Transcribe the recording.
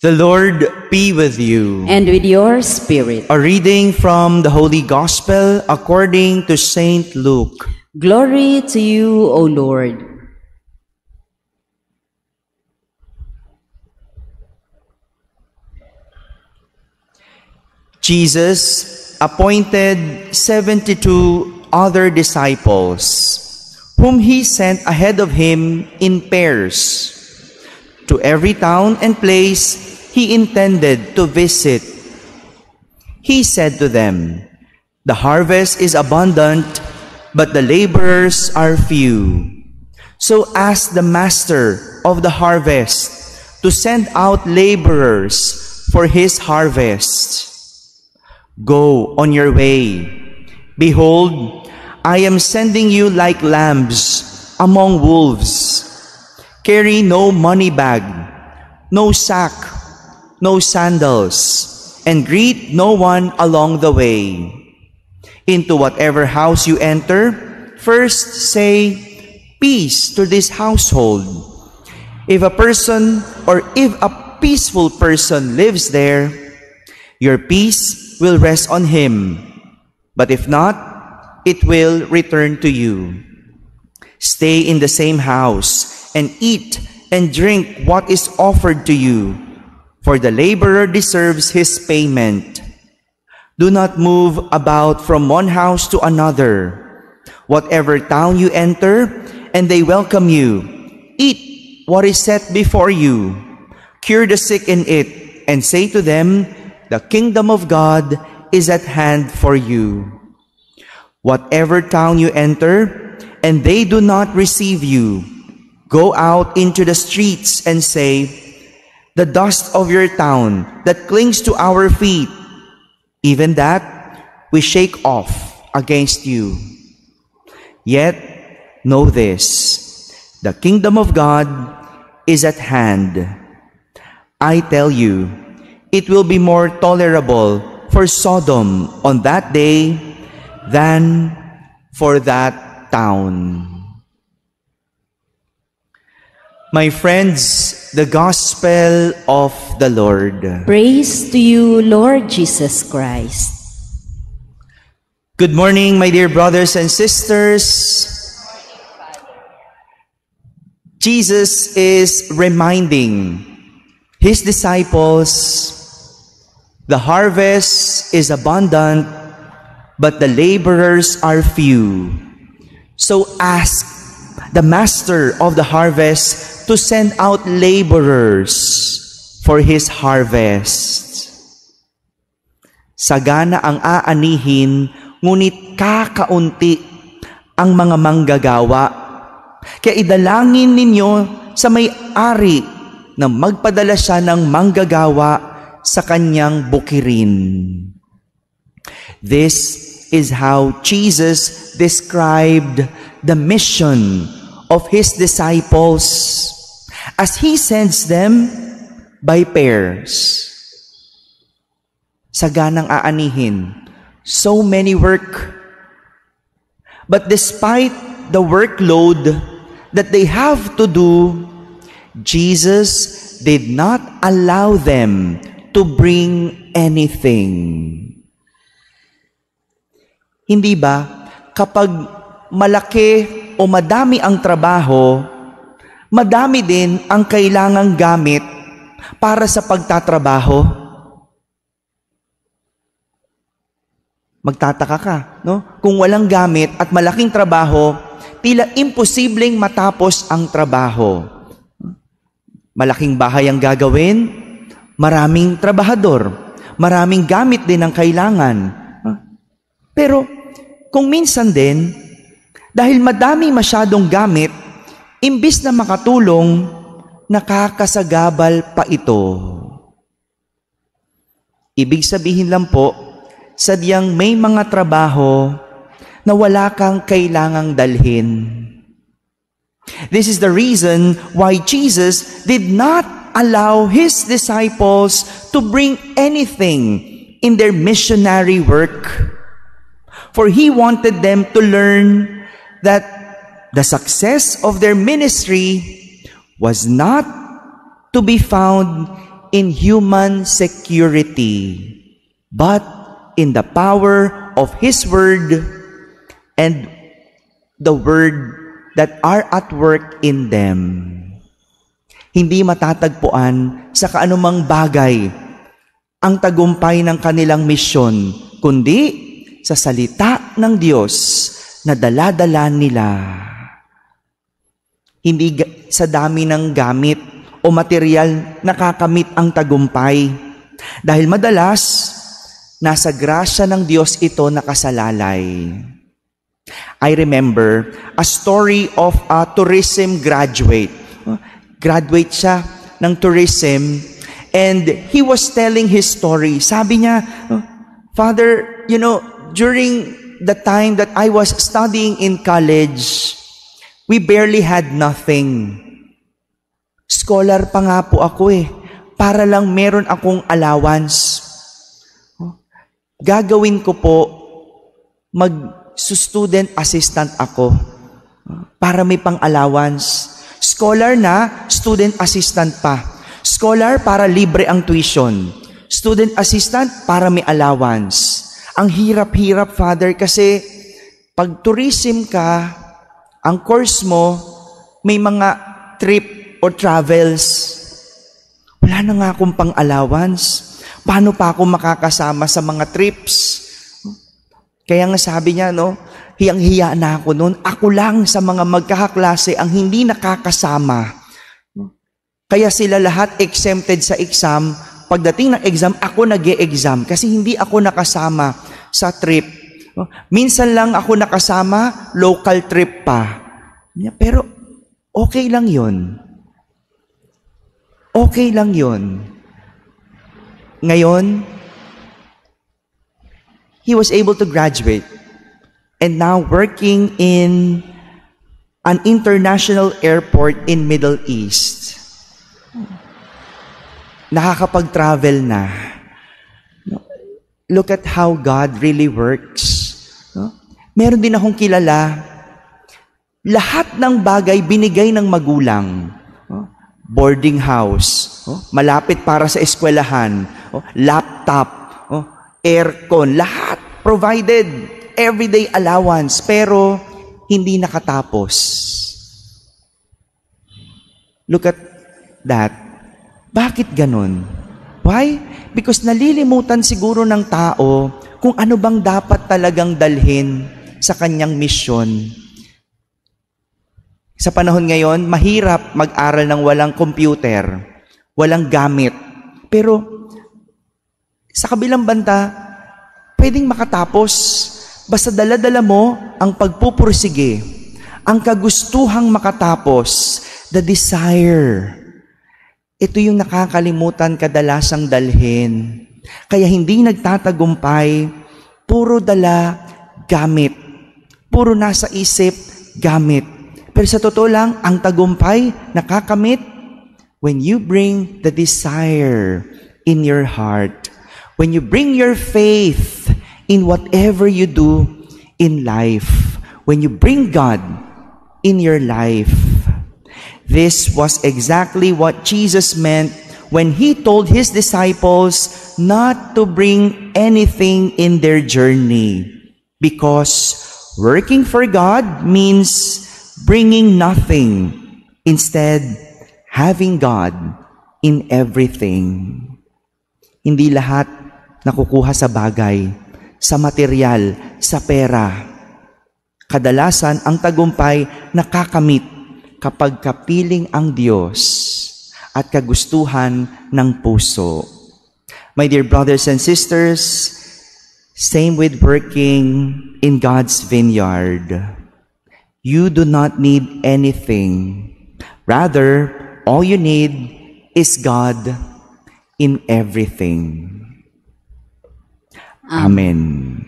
The Lord be with you. And with your spirit. A reading from the Holy Gospel according to Saint Luke. Glory to you, O Lord. Jesus appointed 72 other disciples, whom he sent ahead of him in pairs, to every town and place he intended to visit. He said to them, "The harvest is abundant, but the laborers are few. So ask the master of the harvest to send out laborers for his harvest. Go on your way. Behold, I am sending you like lambs among wolves. Carry no money bag, no sack, no sandals, and greet no one along the way. Into whatever house you enter, first say, 'Peace to this household.' If a peaceful person lives there, your peace will rest on him. But if not, it will return to you. Stay in the same house and eat and drink what is offered to you, for the laborer deserves his payment. Do not move about from one house to another. Whatever town you enter, and they welcome you, eat what is set before you. Cure the sick in it, and say to them, 'The kingdom of God is at hand for you.' Whatever town you enter, and they do not receive you, go out into the streets and say, 'The dust of your town that clings to our feet, even that we shake off against you.' Yet know this, the kingdom of God is at hand. I tell you, it will be more tolerable for Sodom on that day than for that town." My friends, the Gospel of the Lord. Praise to you, Lord Jesus Christ. Good morning, my dear brothers and sisters. Jesus is reminding his disciples, the harvest is abundant, but the laborers are few. So ask the master of the harvest to send out laborers for his harvest. Sagana ang aanihin, ngunit kakaunti ang mga manggagawa. Kaya idalangin ninyo sa may-ari na magpadala siya ng manggagawa sa kanyang bukirin. This is how Jesus described the mission of his disciples as he sends them by pairs. Saganang aanihin, so many work. But despite the workload that they have to do, Jesus did not allow them to bring anything. Hindi ba, kapag malaki o madami ang trabaho, madami din ang kailangang gamit para sa pagtatrabaho? Magtataka ka, no? Kung walang gamit at malaking trabaho, tila imposibleng matapos ang trabaho. Malaking bahay ang gagawin, maraming trabahador, maraming gamit din ang kailangan. Pero kung minsan din, dahil madami masyadong gamit, imbis na makatulong, nakakasagabal pa ito. Ibig sabihin lang po, sadyang may mga trabaho na wala kang kailangang dalhin. This is the reason why Jesus did not allow his disciples to bring anything in their missionary work. For he wanted them to learn that the success of their ministry was not to be found in human security, but in the power of His Word and the Word that are at work in them. Hindi matatagpuan sa kaanumang bagay ang tagumpay ng kanilang misyon, kundi sa salita ng Diyos na dala-dala nila. Hindi sa dami ng gamit o material nakakamit ang tagumpay. Dahil madalas, nasa grasya ng Diyos ito nakasalalay. I remember a story of a tourism graduate. Graduate siya ng tourism, and he was telling his story. Sabi niya, Father, during the time that I was studying in college, we barely had nothing. Scholar pa nga po ako para lang meron akong allowance. Gagawin ko po, mag-student assistant ako para may pang-allowance. Scholar na, student assistant pa. Scholar para libre ang tuition. Student assistant para may allowance. Ang hirap-hirap, Father, kasi pag tourism ka, ang course mo, may mga trip or travels. Wala na nga akong pang-allowance. Paano pa ako makakasama sa mga trips? Kaya nga sabi niya, hiyang-hiya na ako noon. Ako lang sa mga magkakaklase ang hindi nakakasama. Kaya sila lahat exempted sa exam. Pagdating ng exam, ako nag-e-exam kasi hindi ako nakasama sa trip. Minsan lang ako nakasama, local trip pa. Pero okay lang yun. Okay lang yun. Ngayon, he was able to graduate and now working in an international airport in Middle East. Nakakapag-travel na. Look at how God really works. Meron din akong kilala, lahat ng bagay binigay ng magulang. Boarding house, malapit para sa eskwelahan, laptop, aircon, lahat provided, everyday allowance, pero hindi nakatapos. Look at that. Bakit ganun? Why? Because nalilimutan siguro ng tao kung ano bang dapat talagang dalhin sa kanyang misyon. Sa panahon ngayon, mahirap mag-aral ng walang computer, walang gamit. Pero sa kabilang banda, pwedeng makatapos. Basta dala-dala mo ang pagpupursige, ang kagustuhang makatapos, the desire. Ito yung nakakalimutan kadalasang dalhin. Kaya hindi nagtatagumpay, puro dala, gamit. Puro nasa isip, gamit. Pero sa totoo lang, ang tagumpay, nakakamit, when you bring the desire in your heart, when you bring your faith in whatever you do in life, when you bring God in your life. This was exactly what Jesus meant when He told His disciples not to bring anything in their journey, because working for God means bringing nothing, instead having God in everything. Hindi lahat nakukuha sa bagay, sa material, sa pera. Kadalasan, ang tagumpay nakakamit kapag kapiling ang Diyos at kagustuhan ng puso. My dear brothers and sisters, same with working in God's vineyard. You do not need anything. Rather, all you need is God in everything. Amen.